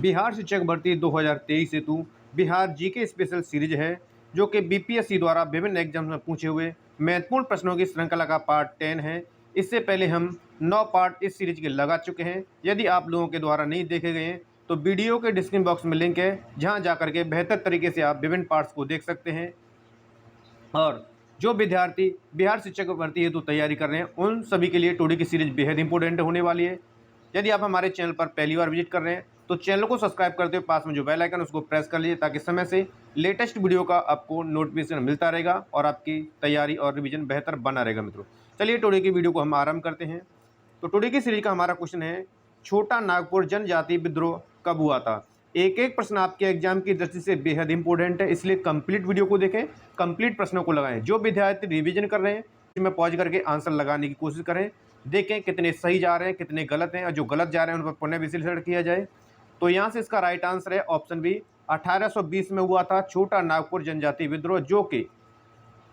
बिहार शिक्षक भर्ती 2023 हेतु बिहार जीके स्पेशल सीरीज है, जो कि बीपीएससी द्वारा विभिन्न एग्जाम्स में पूछे हुए महत्वपूर्ण प्रश्नों की श्रृंखला का पार्ट 10 है। इससे पहले हम 9 पार्ट इस सीरीज के लगा चुके हैं। यदि आप लोगों के द्वारा नहीं देखे गए हैं तो वीडियो के डिस्क्रिप्शन बॉक्स में लिंक है, जहां जाकर के बेहतर तरीके से आप विभिन्न पार्ट्स को देख सकते हैं। और जो विद्यार्थी बिहार शिक्षक भर्ती हेतु तैयारी कर रहे हैं, उन सभी के लिए टुडे की सीरीज बेहद इंपॉर्टेंट होने वाली है। यदि आप हमारे चैनल पर पहली बार विजिट कर रहे हैं तो चैनल को सब्सक्राइब करते हुए पास में जो बेल आइकन उसको प्रेस कर लीजिए, ताकि समय से लेटेस्ट वीडियो का आपको नोटिफिकेशन मिलता रहेगा और आपकी तैयारी और रिवीजन बेहतर बना रहेगा। मित्रों, चलिए टुडे की वीडियो को हम आरंभ करते हैं। तो टुडे की सीरीज का हमारा क्वेश्चन है, छोटा नागपुर जनजाति विद्रोह कब हुआ था। एक एक प्रश्न आपके एग्जाम की दृष्टि से बेहद इंपॉर्टेंट है, इसलिए कंप्लीट वीडियो को देखें, कंप्लीट प्रश्नों को लगाएं। जो विद्यार्थी रिवीजन कर रहे हैं इसमें पॉज करके आंसर लगाने की कोशिश करें, देखें कितने सही जा रहे हैं कितने गलत हैं, और जो गलत जा रहे हैं उन पर पुनः विश्लेषण किया जाए। तो यहाँ से इसका राइट आंसर है ऑप्शन बी, 1820 में हुआ था छोटा नागपुर जनजाति विद्रोह, जो कि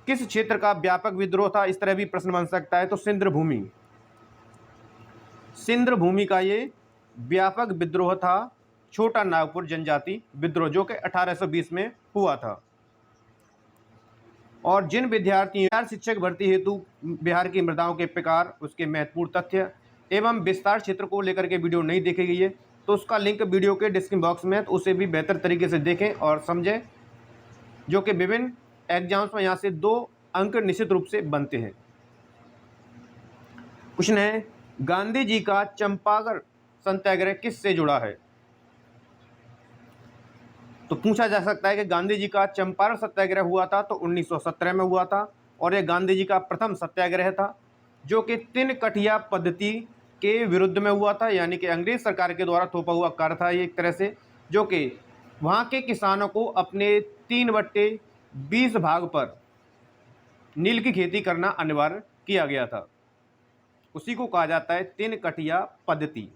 किस क्षेत्र का व्यापक विद्रोह था। इस तरह भी प्रश्न बन सकता है। तो सिंध भूमि का ये व्यापक विद्रोह था, छोटा नागपुर जनजाति विद्रोह, जो कि 1820 में हुआ था। और जिन विद्यार्थियों बिहार शिक्षक भर्ती हेतु बिहार की मृदाओं के प्रकार, उसके महत्वपूर्ण तथ्य एवं विस्तार क्षेत्र को लेकर के वीडियो नहीं देखी गई है, तो उसका लिंक वीडियो के डिस्क्रिप्शन बॉक्स में है, तो उसे भी बेहतर तरीके से देखें और समझें, जो कि विभिन्न एग्जाम्स में यहाँ से 2 अंक निश्चित रूप से बनते हैं। क्वेश्चन है, गांधी जी का चंपारण सत्याग्रह किससे जुड़ा है। तो पूछा जा सकता है कि गांधी जी का चंपारण सत्याग्रह हुआ था तो 1917 में हुआ था, और यह गांधी जी का प्रथम सत्याग्रह था, जो कि तिनकठिया पद्धति के विरुद्ध में हुआ था, यानी कि अंग्रेज सरकार के द्वारा थोपा हुआ कर था ये एक तरह से, जो कि वहाँ के किसानों को अपने 3/20 भाग पर नील की खेती करना अनिवार्य किया गया था। उसी को कहा जाता है तिनकठिया पद्धति।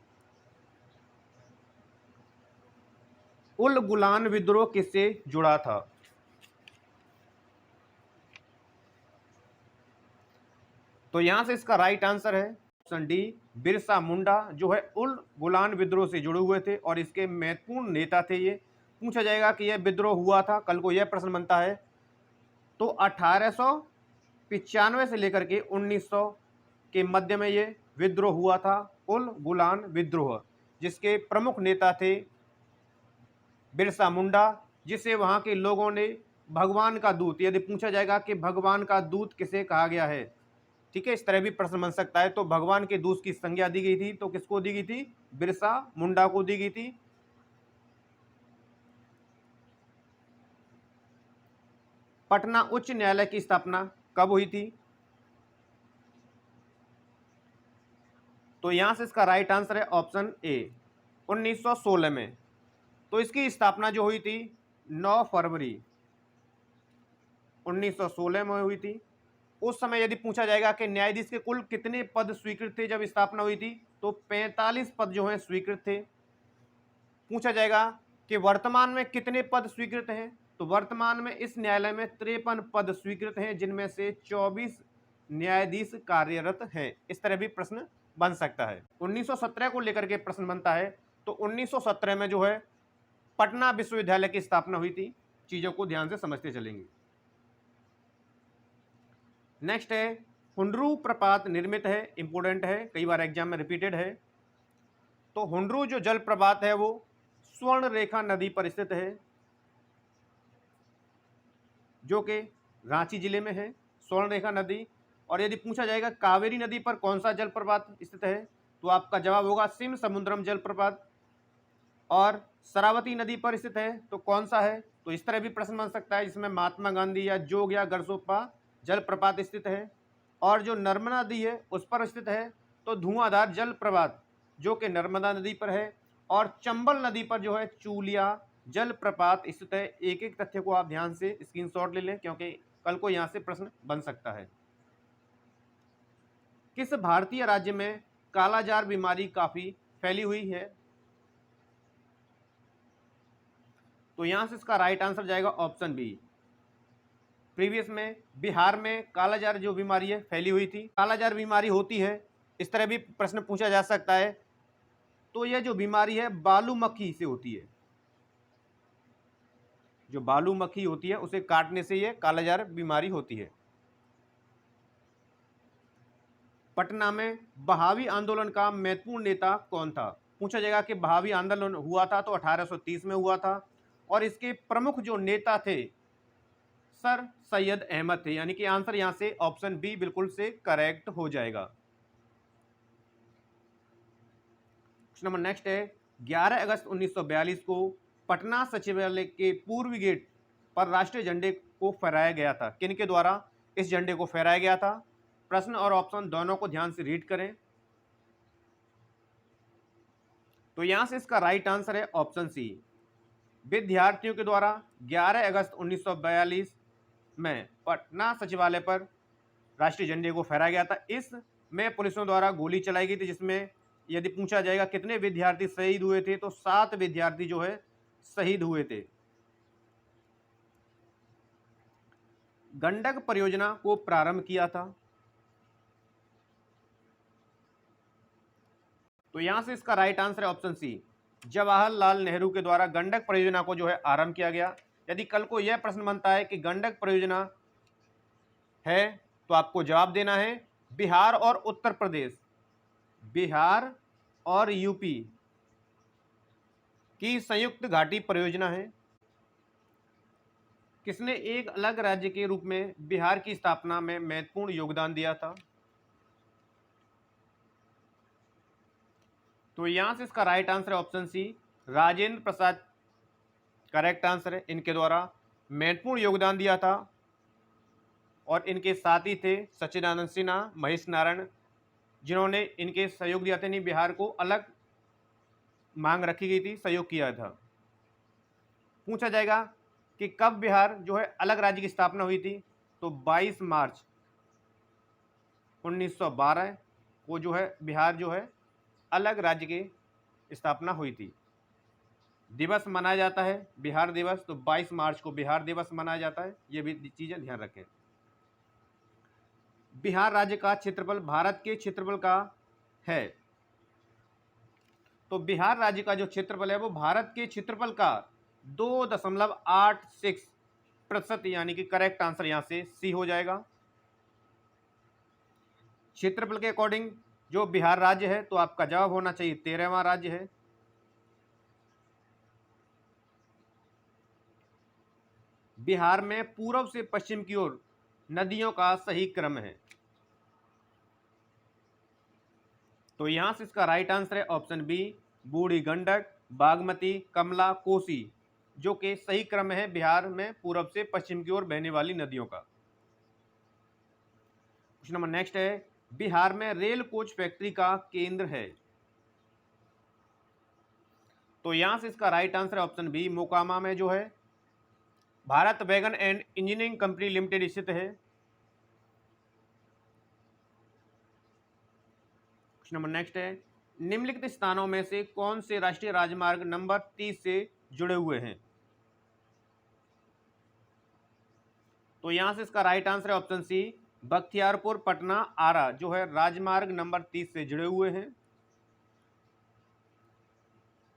उल गुलान विद्रोह किससे जुड़ा था। तो यहां से इसका राइट आंसर है ऑप्शन डी, बिरसा मुंडा, जो है उल गुलान विद्रोह से जुड़े हुए थे और इसके महत्वपूर्ण नेता थे ये। पूछा जाएगा कि यह विद्रोह हुआ था, कल को यह प्रश्न बनता है। तो 1895 से लेकर के 1900 के मध्य में ये विद्रोह हुआ था, उल गुलान विद्रोह, जिसके प्रमुख नेता थे बिरसा मुंडा, जिसे वहां के लोगों ने भगवान का दूत, यदि पूछा जाएगा कि भगवान का दूत किसे कहा गया है, ठीक है, इस तरह भी प्रश्न बन सकता है। तो भगवान के दूत की संज्ञा दी गई थी, तो किसको दी गई थी, बिरसा मुंडा को दी गई थी। पटना उच्च न्यायालय की स्थापना कब हुई थी। तो यहां से इसका राइट आंसर है ऑप्शन ए, 1916 में। तो इसकी स्थापना जो हुई थी 9 फरवरी 1916 में हुई थी। उस समय यदि पूछा जाएगा कि न्यायाधीश के कुल कितने पद स्वीकृत थे जब स्थापना हुई थी, तो 45 पद जो हैं स्वीकृत थे। पूछा जाएगा कि वर्तमान में कितने पद स्वीकृत हैं, तो वर्तमान में इस न्यायालय में 53 पद स्वीकृत हैं, जिनमें से 24 न्यायाधीश कार्यरत हैं। इस तरह भी प्रश्न बन सकता है। 1917 को लेकर के प्रश्न बनता है। तो 1917 में जो है पटना विश्वविद्यालय की स्थापना हुई थी। चीजों को ध्यान से समझते चलेंगे। नेक्स्ट है, हुंडरू प्रपात निर्मित है, इंपोर्टेंट है, कई बार एग्जाम में रिपीटेड है। तो हुंडरू जो जल प्रपात है वो स्वर्ण रेखा नदी पर स्थित है, जो कि रांची जिले में है, स्वर्ण रेखा नदी। और यदि पूछा जाएगा कावेरी नदी पर कौन सा जल प्रपात स्थित है, तो आपका जवाब होगा सिम समुद्रम जल प्रपात। और शरावती नदी पर स्थित है तो कौन सा है, तो इस तरह भी प्रश्न बन सकता है, जिसमें महात्मा गांधी या जोग या गरसोप्पा जल प्रपात स्थित है। और जो नर्मदा नदी है उस पर स्थित है तो धुआंधार जल प्रपात, जो कि नर्मदा नदी पर है। और चंबल नदी पर जो है चूलिया जल प्रपात स्थित है। एक एक तथ्य को आप ध्यान से स्क्रीनशॉट ले लें, क्योंकि कल को यहाँ से प्रश्न बन सकता है। किस भारतीय राज्य में कालाजार बीमारी काफी फैली हुई है। तो यहां से इसका राइट आंसर जाएगा ऑप्शन बी, प्रीवियस में बिहार में कालाजार जो बीमारी है फैली हुई थी। कालाजार बीमारी होती है, इस तरह भी प्रश्न पूछा जा सकता है। तो यह जो बीमारी है बालू मक्खी से होती है। जो बालू मक्खी होती है उसे काटने से यह कालाजार बीमारी होती है। पटना में बहावी आंदोलन का महत्वपूर्ण नेता कौन था? पूछा जाएगा कि बहावी आंदोलन हुआ था तो 1830 में हुआ था और इसके प्रमुख जो नेता थे सर सैयद अहमद थे, यानी कि आंसर यहां से ऑप्शन बी बिल्कुल से करेक्ट हो जाएगा। क्वेश्चन नंबर नेक्स्ट है 11 अगस्त 1942 को पटना सचिवालय के पूर्व गेट पर राष्ट्रीय झंडे को फहराया गया था। किनके द्वारा इस झंडे को फहराया गया था? प्रश्न और ऑप्शन दोनों को ध्यान से रीड करें। तो यहां से इसका राइट आंसर है ऑप्शन सी, विद्यार्थियों के द्वारा 11 अगस्त 1942 में पटना सचिवालय पर राष्ट्रीय झंडे को फहराया गया था। इसमें पुलिसों द्वारा गोली चलाई गई थी, जिसमें यदि पूछा जाएगा कितने विद्यार्थी शहीद हुए थे तो 7 विद्यार्थी जो है शहीद हुए थे। गंडक परियोजना को प्रारंभ किया था। तो यहां से इसका राइट आंसर है ऑप्शन सी, जवाहरलाल नेहरू के द्वारा गंडक परियोजना को जो है आरंभ किया गया। यदि कल को यह प्रश्न बनता है कि गंडक परियोजना है तो आपको जवाब देना है बिहार और उत्तर प्रदेश, बिहार और यूपी की संयुक्त घाटी परियोजना है। किसने एक अलग राज्य के रूप में बिहार की स्थापना में महत्वपूर्ण योगदान दिया था? तो यहां से इसका राइट आंसर है option C, Rajendra Prasad correct answer है। इनके द्वारा महत्वपूर्ण योगदान दिया था और इनके साथी थे सच्चिदानंद सिन्हा, महेश नारायण, जिन्होंने इनके सहयोग दिया था। नहीं, बिहार को अलग मांग रखी गई थी, सहयोग किया था। पूछा जाएगा कि कब बिहार जो है अलग राज्य की स्थापना हुई थी? तो 22 मार्च 1912 को जो है बिहार जो है अलग राज्य की स्थापना हुई थी। दिवस मनाया जाता है बिहार दिवस, तो 22 मार्च को बिहार दिवस मनाया जाता है। ये भी चीजें ध्यान रखें। बिहार राज्य का क्षेत्रफल भारत के क्षेत्रफल का है, तो बिहार राज्य का जो क्षेत्रफल है वो भारत के क्षेत्रफल का 2.86%, यानी कि करेक्ट आंसर यहां से सी हो जाएगा। क्षेत्रफल के अकॉर्डिंग जो बिहार राज्य है तो आपका जवाब होना चाहिए 13वां राज्य है। बिहार में पूर्व से पश्चिम की ओर नदियों का सही क्रम है। तो यहां से इसका राइट आंसर है ऑप्शन बी, बूढ़ी गंडक, बागमती, कमला, कोसी, जो कि सही क्रम है बिहार में पूर्व से पश्चिम की ओर बहने वाली नदियों का। क्वेश्चन नंबर नेक्स्ट है बिहार में रेल कोच फैक्ट्री का केंद्र है। तो यहां से इसका राइट आंसर है ऑप्शन बी, मोकामा में जो है Bharat wagon and engineering company limited स्थित है। क्वेश्चन नंबर नेक्स्ट है निम्नलिखित स्थानों में से कौन से राष्ट्रीय राजमार्ग नंबर 30 से जुड़े हुए हैं? तो यहां से इसका राइट आंसर है ऑप्शन सी, बख्तियारपुर पटना आरा जो है राजमार्ग नंबर 30 से जुड़े हुए हैं।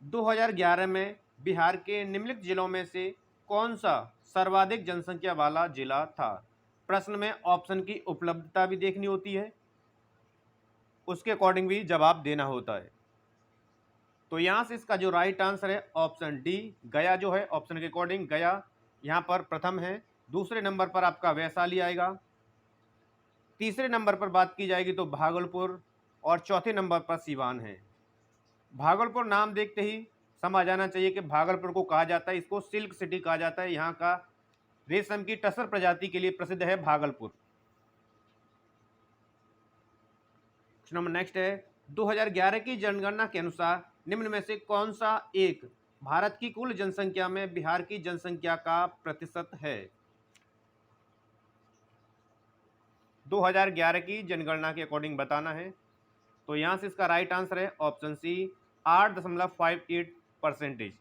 2011 में बिहार के निम्नलिखित जिलों में से कौन सा सर्वाधिक जनसंख्या वाला जिला था? प्रश्न में ऑप्शन की उपलब्धता भी देखनी होती है, उसके अकॉर्डिंग भी जवाब देना होता है। तो यहां से इसका जो राइट आंसर है ऑप्शन डी, गया जो है ऑप्शन के अकॉर्डिंग गया यहां पर प्रथम है। दूसरे नंबर पर आपका वैशाली आएगा, तीसरे नंबर पर बात की जाएगी तो भागलपुर, और चौथे नंबर पर सीवान है। भागलपुर नाम देखते ही समझ आना चाहिए कि भागलपुर को कहा जाता है, इसको सिल्क सिटी कहा जाता है। यहाँ का रेशम की टसर प्रजाति के लिए प्रसिद्ध है भागलपुर। क्वेश्चन नंबर नेक्स्ट है 2011 की जनगणना के अनुसार निम्न में से कौन सा एक भारत की कुल जनसंख्या में बिहार की जनसंख्या का प्रतिशत है? 2011 की जनगणना के अकॉर्डिंग बताना है। तो यहां से इसका राइट आंसर है ऑप्शन सी, 8.58%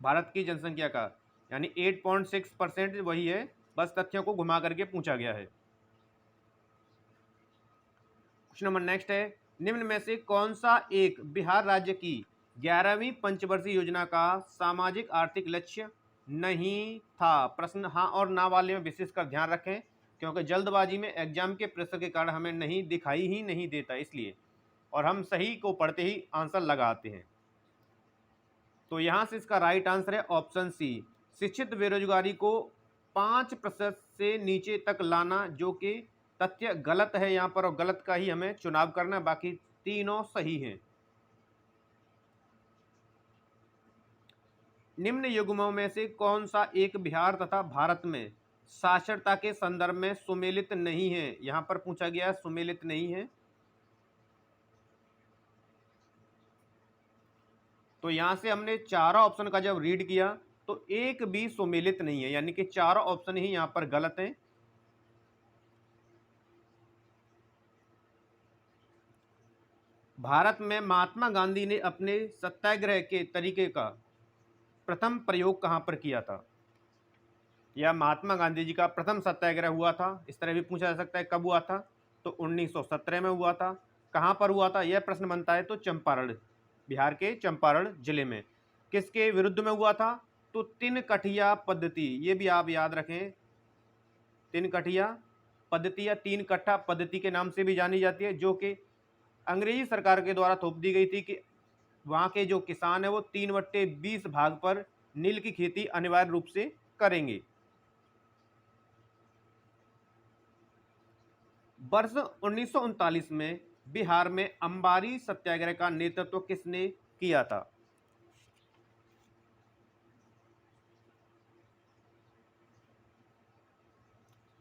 भारत की जनसंख्या का, यानी 8.6% वही है, बस तथ्यों को घुमा करके पूछा गया है। क्वेश्चन नंबर नेक्स्ट है निम्न में से कौन सा एक बिहार राज्य की 11वीं पंचवर्षीय योजना का सामाजिक आर्थिक लक्ष्य नहीं था? प्रश्न हाँ और ना वाले में विशेषकर ध्यान रखें, क्योंकि जल्दबाजी में एग्जाम के प्रेशर के कारण हमें नहीं दिखाई ही नहीं देता इसलिए, और हम सही को पढ़ते ही आंसर लगाते हैं। तो यहाँ से इसका राइट आंसर है ऑप्शन सी, शिक्षित बेरोजगारी को 5% से नीचे तक लाना, जो कि तथ्य गलत है यहाँ पर, और गलत का ही हमें चुनाव करना है, बाकी तीनों सही हैं। निम्न युग्मों में से कौन सा एक बिहार तथा भारत में साक्षरता के संदर्भ में सुमेलित नहीं है? यहाँ पर पूछा गया सुमेलित नहीं है। तो यहाँ से हमने चारों ऑप्शन का जब रीड किया तो एक भी सुमेलित नहीं है, यानी कि चारों ऑप्शन ही यहाँ पर गलत हैं। भारत में महात्मा गांधी ने अपने सत्याग्रह के तरीके का प्रथम प्रयोग कहाँ पर किया था? या महात्मा गांधी जी का प्रथम सत्याग्रह हुआ था, इस तरह भी पूछा जा सकता है, कब हुआ था? तो 1917 में हुआ था। कहाँ पर हुआ था यह प्रश्न बनता है, तो चंपारण, बिहार के चंपारण जिले में। किसके विरुद्ध में हुआ था? तो तीन कठिया पद्धति, ये भी आप याद रखें, तीन कठिया पद्धति या तीन कट्ठा पद्धति के नाम से भी जानी जाती है, जो कि अंग्रेजी सरकार के द्वारा थोप दी गई थी कि वहाँ के जो किसान है वो 3/20 भाग पर नील की खेती अनिवार्य रूप से करेंगे। वर्ष 1939 में बिहार में अंबारी सत्याग्रह का नेतृत्व किसने किया था?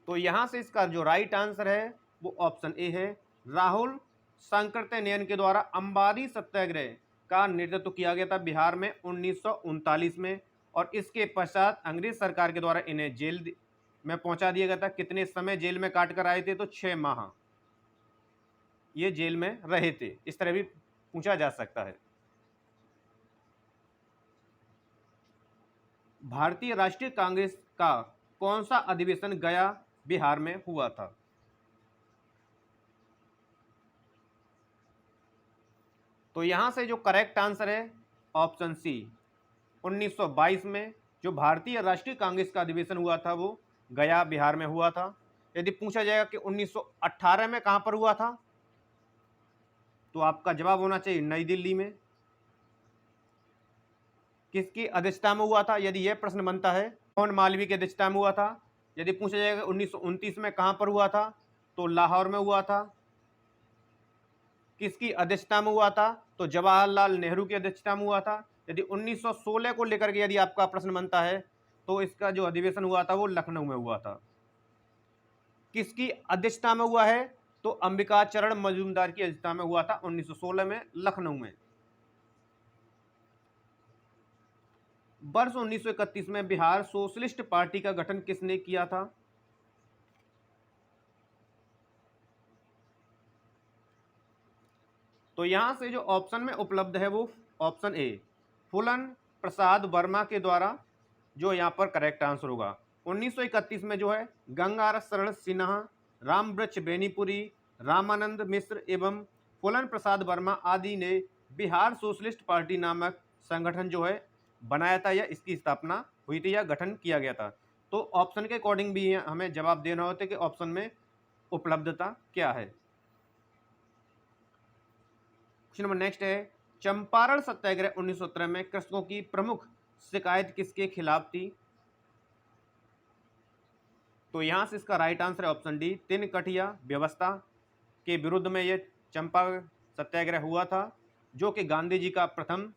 तो यहां से इसका जो राइट आंसर है वो ऑप्शन ए है, राहुल सांकृत्यायन के द्वारा अंबारी सत्याग्रह का नेतृत्व किया गया था बिहार में 1939 में, और इसके पश्चात अंग्रेज सरकार के द्वारा इन्हें जेल में पहुंचा दिया गया था। कितने समय जेल में काट कर आए थे? तो 6 माह ये जेल में रहे थे, इस तरह भी पूछा जा सकता है। भारतीय राष्ट्रीय कांग्रेस का कौन सा अधिवेशन गया बिहार में हुआ था? तो यहां से जो करेक्ट आंसर है ऑप्शन सी, 1922 में जो भारतीय राष्ट्रीय कांग्रेस का अधिवेशन हुआ था वो गया बिहार में हुआ था। यदि पूछा जाएगा कि 1918 में कहां पर हुआ था, तो आपका जवाब होना चाहिए नई दिल्ली में। किसकी अध्यक्षता में हुआ था यदि यह प्रश्न बनता है? मोहन मालवीय की अध्यक्षता में हुआ था। यदि पूछा जाएगा 1929 में कहां पर हुआ था, तो लाहौर में हुआ था। किसकी अध्यक्षता में हुआ था? तो जवाहरलाल नेहरू की अध्यक्षता में हुआ था। यदि 1916 को लेकर के यदि आपका प्रश्न बनता है, तो इसका जो अधिवेशन हुआ था वो लखनऊ में हुआ था। किसकी अध्यक्षता में हुआ है? तो अंबिका चरण मजूमदार की अध्यक्षता में हुआ था 1916 में लखनऊ में। वर्ष 1931 में बिहार सोशलिस्ट पार्टी का गठन किसने किया था? तो यहां से जो ऑप्शन में उपलब्ध है वो ऑप्शन ए, फूलन प्रसाद वर्मा के द्वारा, जो यहां पर करेक्ट आंसर होगा। 1931 में जो है गंगा शरण सिन्हा, रामवृक्ष बेनीपुरी, रामानंद मिश्र एवं फूलन प्रसाद वर्मा आदि ने बिहार सोशलिस्ट पार्टी नामक संगठन जो है बनाया था, या इसकी स्थापना हुई थी या गठन किया गया था। तो ऑप्शन के अकॉर्डिंग भी हमें जवाब देना होता है कि ऑप्शन में उपलब्धता क्या है। क्वेश्चन नंबर नेक्स्ट है, चंपारण सत्याग्रह 1917 में कृषकों की प्रमुख शिकायत किसके खिलाफ थी? तो यहां से इसका राइट आंसर है ऑप्शन डी, तीन कठिया व्यवस्था के विरुद्ध में यह चंपा सत्याग्रह हुआ था, जो कि गांधी जी का प्रथम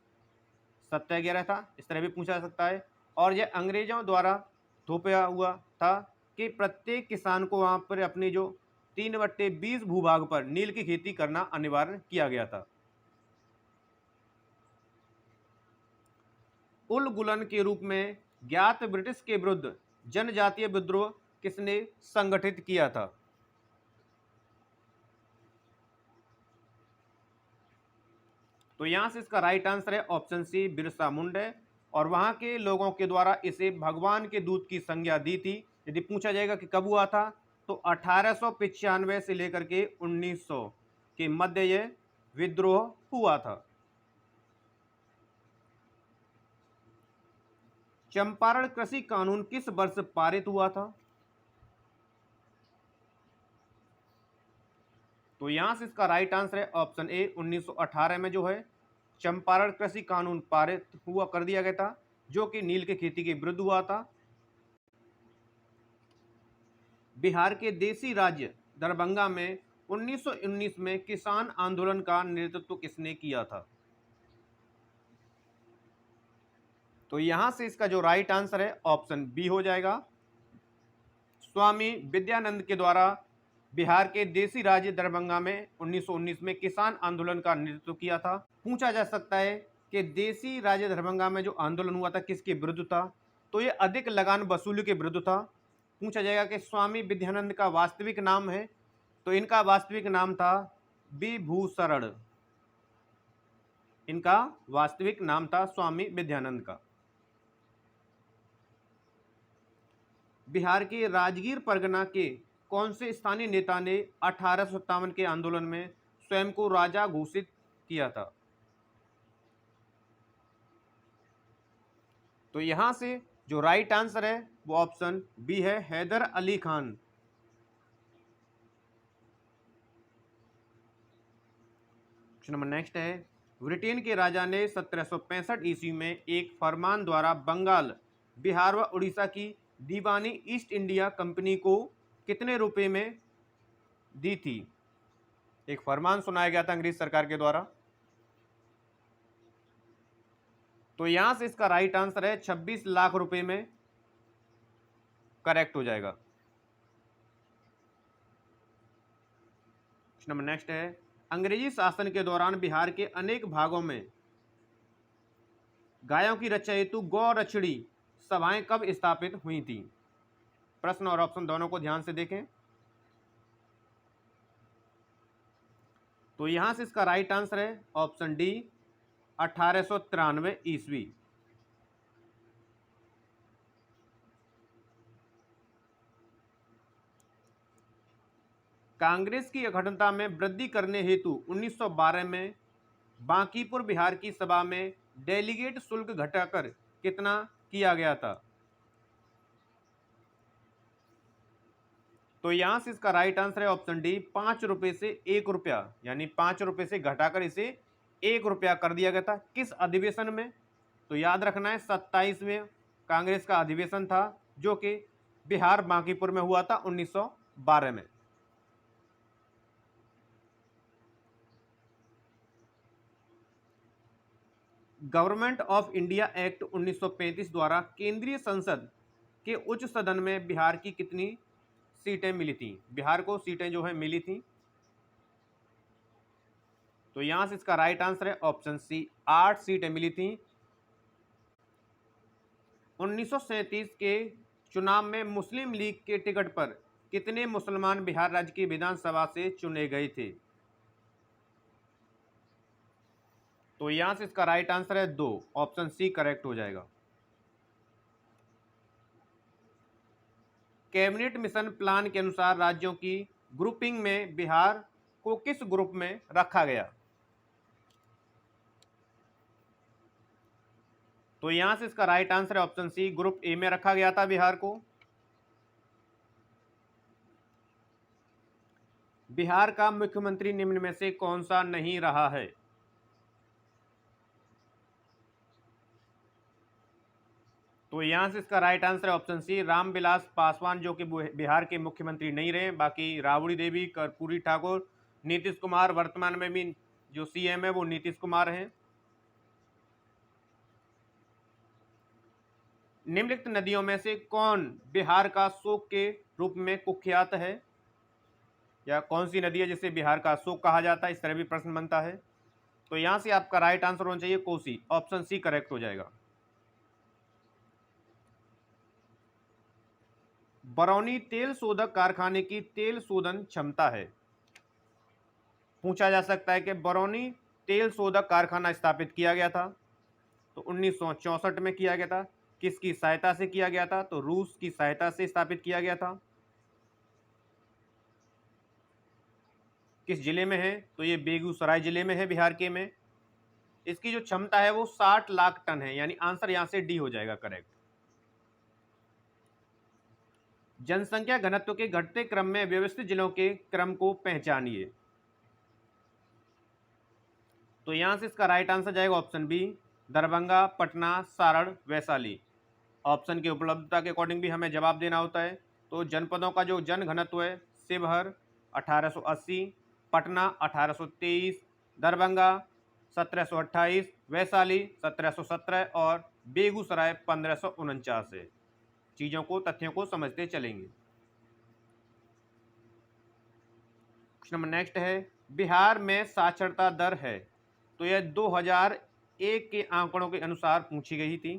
सत्याग्रह था, इस तरह भी पूछा जा सकता है। और यह अंग्रेजों द्वारा थोपा हुआ था कि प्रत्येक किसान को वहां पर अपनी जो 3/20 भूभाग पर नील की खेती करना अनिवार्य किया गया था। उलगुलन के रूप में ज्ञात ब्रिटिश के विरुद्ध जनजातीय विद्रोह किसने संगठित किया था? तो यहां से इसका राइट आंसर है ऑप्शन सी, बिरसा मुंडा, और वहां के लोगों के द्वारा इसे भगवान के दूत की संज्ञा दी थी। यदि पूछा जाएगा कि कब हुआ था, तो 1895 से लेकर के 1900 के मध्य यह विद्रोह हुआ था? चंपारण कृषि कानून किस वर्ष पारित हुआ था? तो यहां से इसका राइट आंसर है ऑप्शन ए 1918 में जो है चंपारण कृषि कानून पारित हुआ कर दिया गया था, जो कि नील की खेती के विरुद्ध हुआ था। बिहार के देसी राज्य दरभंगा में 1919 में किसान आंदोलन का नेतृत्व किसने किया था? तो यहां से इसका जो राइट आंसर है ऑप्शन बी हो जाएगा। स्वामी विद्यानंद के द्वारा बिहार के देसी राज्य दरभंगा में 1919 में किसान आंदोलन का नेतृत्व किया था। पूछा जा सकता है कि देसी राज्य दरभंगा में जो आंदोलन हुआ था किसके विरुद्ध था? तो ये अधिक लगान वसूली के विरुद्ध था। पूछा जाएगा कि स्वामी विद्यानंद का वास्तविक नाम है, तो इनका वास्तविक नाम था विभूषण। इनका वास्तविक नाम था स्वामी विद्यानंद का। बिहार के राजगीर परगना के कौन से स्थानीय नेता ने 1857 के आंदोलन में स्वयं को राजा घोषित किया था? तो यहां से जो राइट आंसर है वो ऑप्शन बी है, Hyder Ali Khan. Question number next है, ब्रिटेन के राजा ने 1765 ईस्वी में एक फरमान द्वारा बंगाल, बिहार व उड़ीसा की दीवानी ईस्ट इंडिया कंपनी को कितने रुपए में दी थी? एक फरमान सुनाया गया था अंग्रेज सरकार के द्वारा। तो यहां से इसका राइट आंसर है 26 लाख रुपए में करेक्ट हो जाएगा। क्वेश्चन नंबर नेक्स्ट है, अंग्रेजी शासन के दौरान बिहार के अनेक भागों में गायों की रक्षा हेतु गौ रक्षणी सभाएं कब स्थापित हुई थी? प्रश्न और ऑप्शन दोनों को ध्यान से देखें। तो यहां से इसका राइट आंसर है ऑप्शन डी 1893 ईस्वी। कांग्रेस की अखंडता में वृद्धि करने हेतु 1912 में बांकीपुर बिहार की सभा में डेलीगेट शुल्क घटाकर कितना किया गया था? तो यहां से इसका राइट आंसर है ऑप्शन डी 5 रुपए से 1 रुपया, यानी 5 रुपए से घटाकर इसे 1 रुपया कर दिया गया था। किस अधिवेशन में? तो याद रखना है 27वें कांग्रेस का अधिवेशन था, जो कि बिहार बांकीपुर में हुआ था 1912 में। गवर्नमेंट ऑफ इंडिया एक्ट 1935 द्वारा केंद्रीय संसद के उच्च सदन में बिहार की कितनी सीटें मिली थी? बिहार को सीटें जो है मिली थी। तो यहां से इसका राइट आंसर है ऑप्शन सी 8 सीटें मिली थी। 1937 के चुनाव में मुस्लिम लीग के टिकट पर कितने मुसलमान बिहार राज्य की विधानसभा से चुने गए थे? तो यहां से इसका राइट आंसर है 2, ऑप्शन सी करेक्ट हो जाएगा। कैबिनेट मिशन प्लान के अनुसार राज्यों की ग्रुपिंग में बिहार को किस ग्रुप में रखा गया? तो यहां से इसका राइट आंसर है ऑप्शन सी ग्रुप ए में रखा गया था बिहार को। बिहार का मुख्यमंत्री निम्न में से कौन सा नहीं रहा है? तो यहां से इसका राइट आंसर है ऑप्शन सी रामविलास पासवान, जो कि बिहार के मुख्यमंत्री नहीं रहे। बाकी राबड़ी देवी, कर्पूरी ठाकुर, नीतीश कुमार, वर्तमान में भी जो सीएम है वो नीतीश कुमार हैं। निम्नलिखित नदियों में से कौन बिहार का शोक के रूप में कुख्यात है, या कौन सी नदी है जिसे बिहार का शोक कहा जाता है? इस तरह भी प्रश्न बनता है। तो यहां से आपका राइट आंसर होना चाहिए कोसी, ऑप्शन सी करेक्ट हो जाएगा। बरौनी तेल शोधक कारखाने की तेल शोधन क्षमता है। पूछा जा सकता है कि बरौनी तेल शोधक कारखाना स्थापित किया गया था, तो 1964 में किया गया था। किसकी सहायता से किया गया था? तो रूस की सहायता से स्थापित किया गया था। किस जिले में है? तो ये बेगूसराय जिले में है, बिहार के में। इसकी जो क्षमता है वो 60 लाख टन है, यानी आंसर यहां से डी हो जाएगा करेक्ट। जनसंख्या घनत्व के घटते क्रम में व्यवस्थित जिलों के क्रम को पहचानिए। तो यहां से इसका राइट आंसर जाएगा option B, Darbhanga, Patna, Saran, Vaishali. Option की उपलब्धता के अकॉर्डिंग भी हमें जवाब देना होता है। तो जनपदों का जो जन घनत्व है, शिवहर 1880, पटना 1823, दरभंगा 1728, वैशाली 1717 और बेगूसराय 1549 है। चीज़ों को, तथ्यों को समझते चलेंगे। क्वेश्चन नंबर नेक्स्ट है, बिहार में साक्षरता दर है। तो यह 2001 के आंकड़ों के अनुसार पूछी गई थी।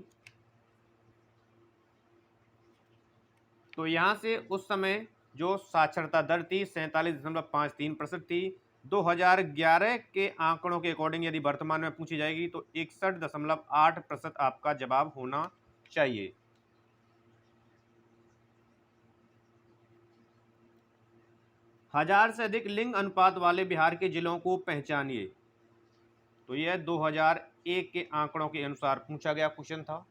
तो यहां से उस समय जो साक्षरता दर थी 47.53% थी। 2011 के आंकड़ों के अकॉर्डिंग यदि वर्तमान में पूछी जाएगी तो 61.8% आपका जवाब होना चाहिए। हजार से अधिक लिंग अनुपात वाले बिहार के जिलों को पहचानिए। तो यह 2001 के आंकड़ों के अनुसार पूछा गया क्वेश्चन था।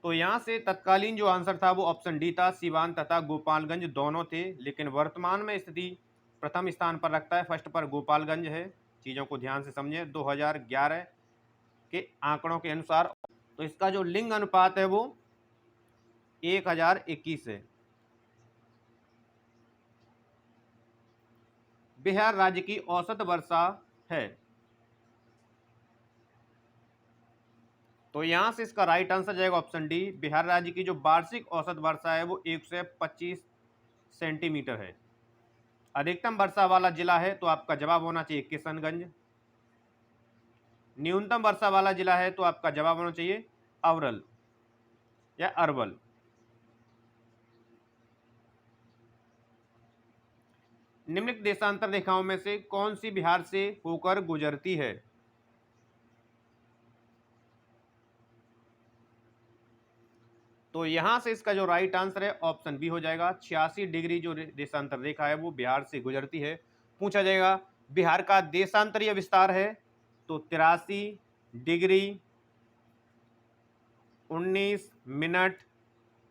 तो यहां से तत्कालीन जो आंसर था वो ऑप्शन डी था, सीवान तथा गोपालगंज दोनों थे। लेकिन वर्तमान में स्थिति प्रथम स्थान पर रखता है, फर्स्ट पर गोपालगंज है। चीज़ों को ध्यान से समझें। 2011 के आंकड़ों के अनुसार तो इसका जो लिंग अनुपात है वो 1021 है। बिहार राज्य की औसत वर्षा है। तो यहां से इसका राइट आंसर जाएगा ऑप्शन डी, बिहार राज्य की जो वार्षिक औसत वर्षा है वो 125 सेंटीमीटर है। अधिकतम वर्षा वाला जिला है तो आपका जवाब होना चाहिए किशनगंज। न्यूनतम वर्षा वाला जिला है तो आपका जवाब होना चाहिए अरवल या अरवल। निम्नलिखित देशांतर रेखाओं में से कौन सी बिहार से होकर गुजरती है? तो यहां से इसका जो राइट आंसर है ऑप्शन बी हो जाएगा। 86 डिग्री जो देशांतर रेखा है वो बिहार से गुजरती है। पूछा जाएगा बिहार का देशांतरीय विस्तार है तो 83 डिग्री 19 मिनट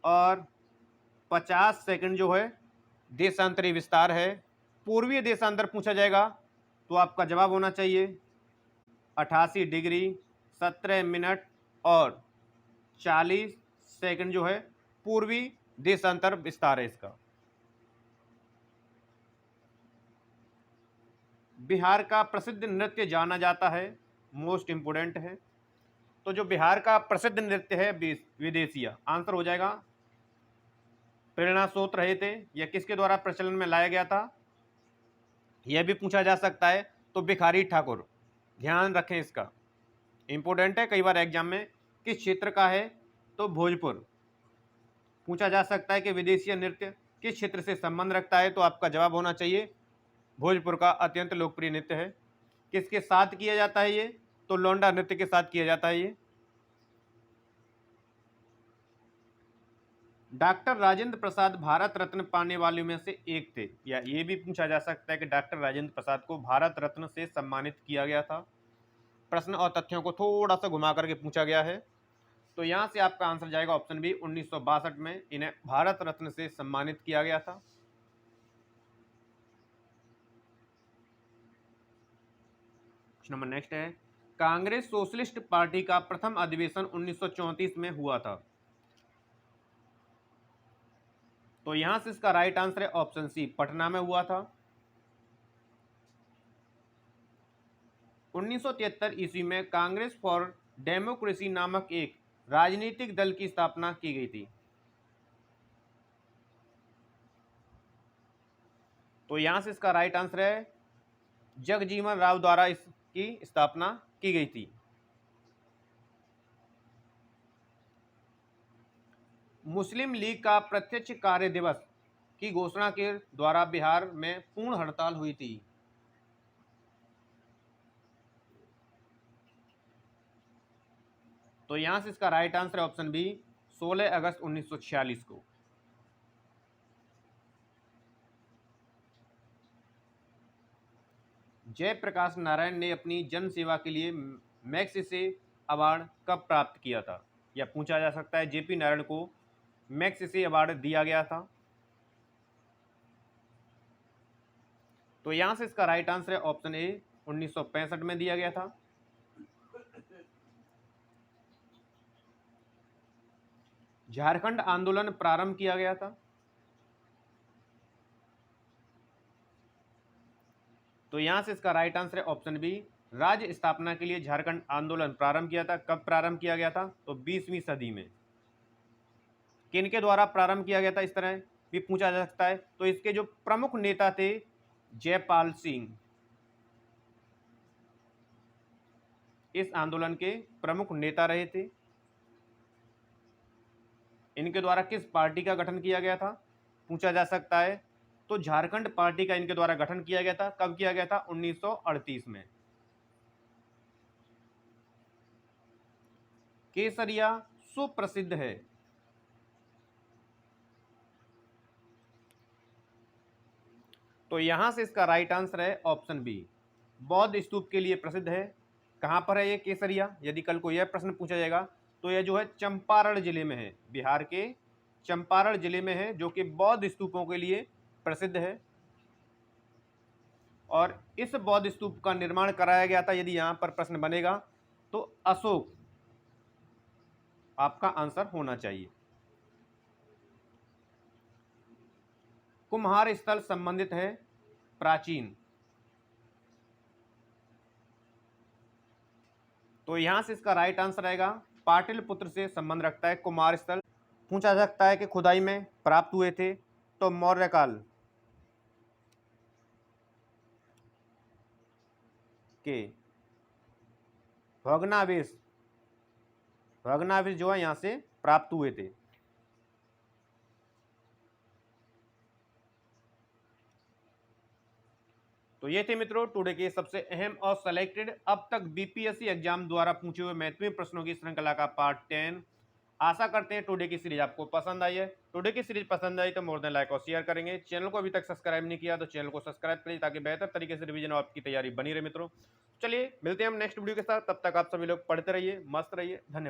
और 50 सेकंड जो है देशांतरीय विस्तार है। पूर्वीय देशांतर पूछा जाएगा तो आपका जवाब होना चाहिए 88 डिग्री 17 मिनट और 40 सेकंड जो है पूर्वी देशांतर विस्तार है इसका। बिहार का प्रसिद्ध नृत्य जाना जाता है, मोस्ट इंपोर्टेंट है। तो जो बिहार का प्रसिद्ध नृत्य है विदेशिया, आंसर हो जाएगा प्रेरणा स्रोत रहे थे, यह किसके द्वारा प्रचलन में लाया गया था? यह भी पूछा जा सकता है। तो भिखारी ठाकुर, ध्यान रखें इसका, इंपोर्टेंट है। कई बार एग्जाम में किस क्षेत्र का है? तो भोजपुर। पूछा जा सकता है कि विदेशी नृत्य किस क्षेत्र से संबंध रखता है? तो आपका जवाब होना चाहिए भोजपुर का अत्यंत लोकप्रिय नृत्य है। किसके साथ किया जाता है ये? तो लौंडा नृत्य के साथ किया जाता है ये। डॉक्टर राजेंद्र प्रसाद भारत रत्न पाने वालों में से एक थे, या ये भी पूछा जा सकता है कि डॉक्टर राजेंद्र प्रसाद को भारत रत्न से सम्मानित किया गया था। प्रश्न और तथ्यों को थोड़ा सा घुमा करके पूछा गया है। तो यहां से आपका आंसर जाएगा ऑप्शन बी, 1962 में इन्हें भारत रत्न से सम्मानित किया गया था। नंबर नेक्स्ट है, कांग्रेस सोशलिस्ट पार्टी का प्रथम अधिवेशन 1934 में हुआ था। तो यहां से इसका राइट आंसर है ऑप्शन सी, पटना में हुआ था। 1973 ईस्वी में कांग्रेस फॉर डेमोक्रेसी नामक एक राजनीतिक दल की स्थापना की गई थी। तो यहां से इसका राइट आंसर है जगजीवन राव द्वारा इसकी स्थापना की गई थी। मुस्लिम लीग का प्रत्यक्ष कार्य दिवस की घोषणा के द्वारा बिहार में पूर्ण हड़ताल हुई थी। तो यहां से इसका राइट आंसर है ऑप्शन बी, 16 अगस्त 1946 को। जयप्रकाश नारायण ने अपनी जन सेवा के लिए मैग्सेसे अवार्ड कब प्राप्त किया था? या पूछा जा सकता है जेपी नारायण को मैग्सेसे अवार्ड दिया गया था। तो यहां से इसका राइट आंसर है ऑप्शन ए, 1965 में दिया गया था। झारखंड आंदोलन प्रारंभ किया गया था। तो यहां से इसका राइट आंसर है ऑप्शन बी, राज्य स्थापना के लिए झारखंड आंदोलन प्रारंभ किया था। कब प्रारंभ किया गया था? तो 20वीं सदी में। किनके द्वारा प्रारंभ किया गया था, इस तरह भी पूछा जा सकता है। तो इसके जो प्रमुख नेता थे, जयपाल सिंह इस आंदोलन के प्रमुख नेता रहे थे। इनके द्वारा किस पार्टी का गठन किया गया था, पूछा जा सकता है। तो झारखंड पार्टी का इनके द्वारा गठन किया गया था। कब किया गया था? 1938 में। केसरिया सुप्रसिद्ध है। तो यहां से इसका राइट आंसर है ऑप्शन बी, बौद्ध स्तूप के लिए प्रसिद्ध है। कहां पर है ये केसरिया? यदि कल को यह प्रश्न पूछा जाएगा तो यह जो है चंपारण जिले में है, बिहार के चंपारण जिले में है, जो कि बौद्ध स्तूपों के लिए प्रसिद्ध है। और इस बौद्ध स्तूप का निर्माण कराया गया था, यदि यहां पर प्रश्न बनेगा तो अशोक आपका आंसर होना चाहिए। कुम्हार स्थल संबंधित है प्राचीन। तो यहां से इसका राइट आंसर आएगा पाटलिपुत्र से संबंध रखता है कुमार स्थल। पूछा जा सकता है कि खुदाई में प्राप्त हुए थे। तो मौर्य काल के भग्नावशेष जो है यहां से प्राप्त हुए थे। तो ये थे मित्रों टुडे के सबसे अहम और सेलेक्टेड अब तक बीपीएससी एग्जाम द्वारा पूछे हुए महत्वपूर्ण प्रश्नों की श्रृंखला का पार्ट 10। आशा करते हैं टुडे की सीरीज आपको पसंद आई है। टुडे की सीरीज पसंद आई तो मोर देन लाइक और शेयर करेंगे। चैनल को अभी तक सब्सक्राइब नहीं किया तो चैनल को सब्सक्राइब करिए ताकि बेहतर तरीके से रिवीजन और आपकी तैयारी बनी रहे। मित्रों चलिए मिलते हैं हम नेक्स्ट वीडियो के साथ। तब तक आप सभी लोग पढ़ते रहिए, मस्त रहिए। धन्यवाद।